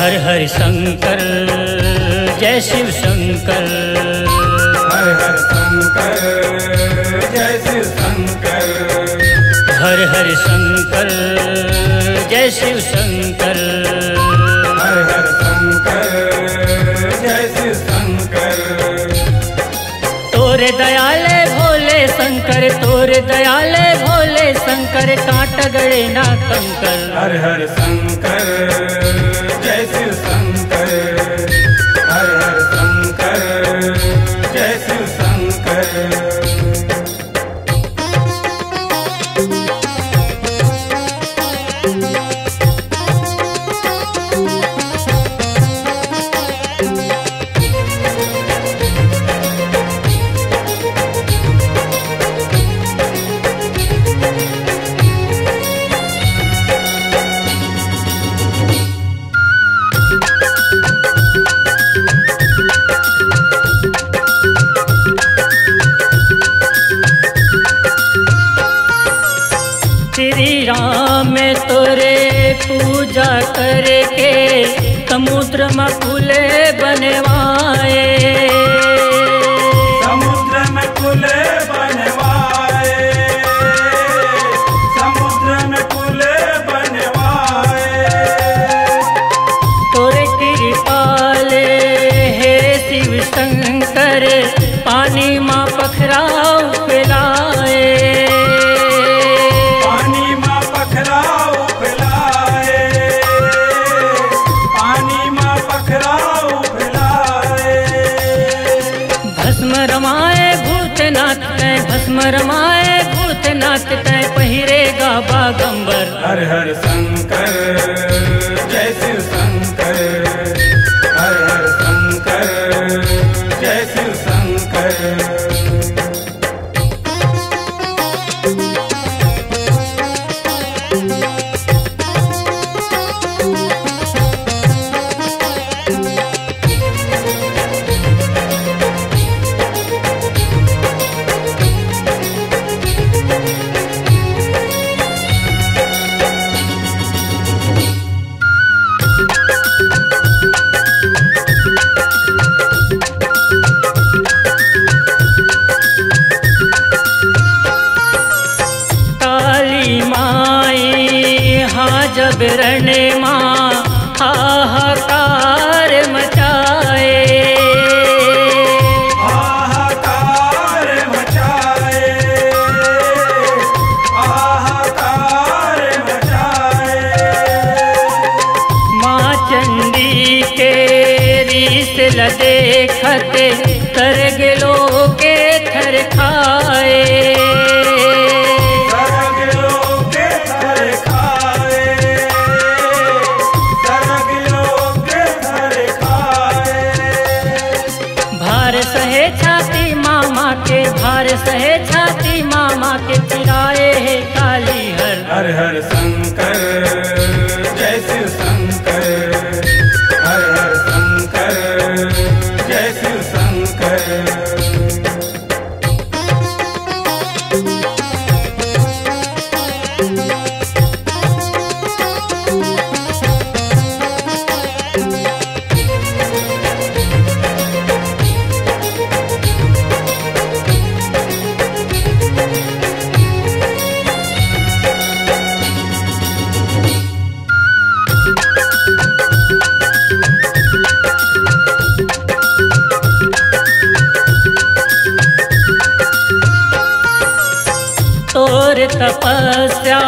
हर हर शंकर जय शिव शंकर, हर हर शंकर जय शिव शंकर, हर हर शंकर जय शिव शंकर, हर हर शंकर जय शिव शंकर। तोरे दयाले भोले शंकर, तोरे दयाले भोले शंकर, कांट गड़े ना कंकर। हर हर शंकर जय शिव शंकर, हर हर शंकर जय शिव शंकर। श्री राम तोरे पूजा करके समुद्र में फूले बनवाए, समुद्र में फूले बनवाए, समुद्र में फूले बनवाए। तोरे कृपाले हे शिव शंकर, पानी माँ पखराव पिलाए, भस्म रमाए भूतनाथ तय पहिरेगा बागंबर। हर हर शंकर जय शिव शंकर, हर हर शंकर जय शिव शंकर। जब रणे माँ हाहाकार मचाए, हाहाकार मचाए, हाहाकार मचाए। माँ चंडी के रीस देखते कर गिलो के थर खाए, भार सहे छाती मामा के चिराए है काली हर। हर हर शंकर जय शिव शंकर, हर हर शंकर जय शिव शंकर। तोर तपस्या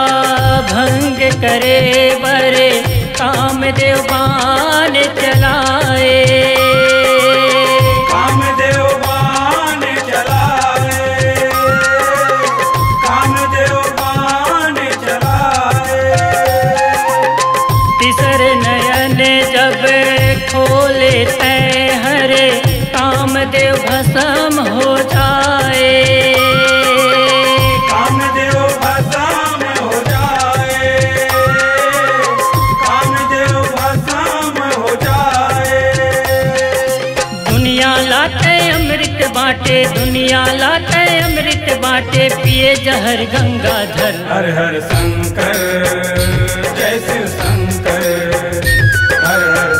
भंग करे बरे, कामदेव बाण चलाए, कामदेव बाण चलाए, कामदेव बाण चलाए। तीसर नयन जब खोले तय हरे, कामदेव भस्म हो जाए, दुनिया लाते अमृत बाटे, पिए जहर गंगाधर। हर हर शंकर जय शिव शंकर, हर हर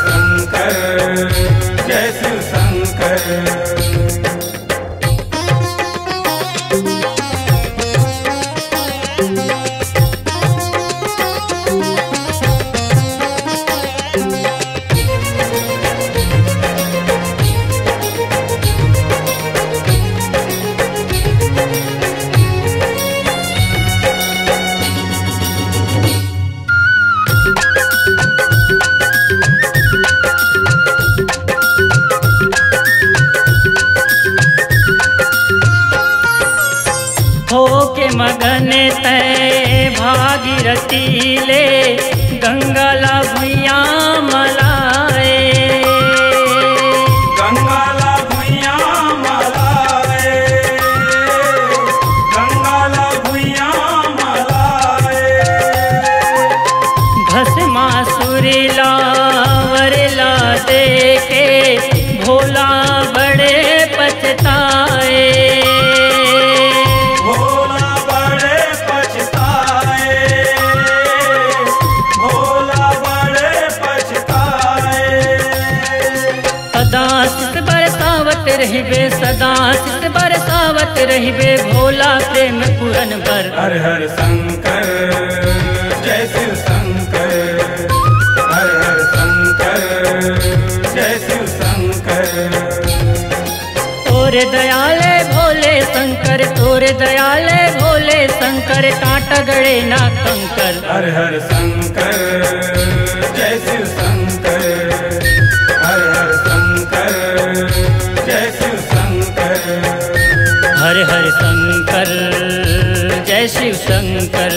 तने तय भागीरथी ले गंगा ला भुइया मलाए। गंगा ला भुइया मलाए, गंगा ला भुइया मलाए। भस्मासुरी लावरला देखे भोला बड़े पछताए। भोला बड़े पछताए, भोला बड़े पछताए। सदा सित बरसावत रहिबे, सदा सित बरसावत रहिबे भोला प्रेम पूरन बर। हर हर शंकर जय शिव शंकर, हर हर शंकर जय शिव शंकर। तोरे दयाले भोले शंकर, तोरे दयाले भोले शंकर, कांटा गड़े ना कंकर। हर हर शंकर जय शिव शंकर, हर हर शंकर जय शिव शंकर। हर हर शंकर जय शिव शंकर।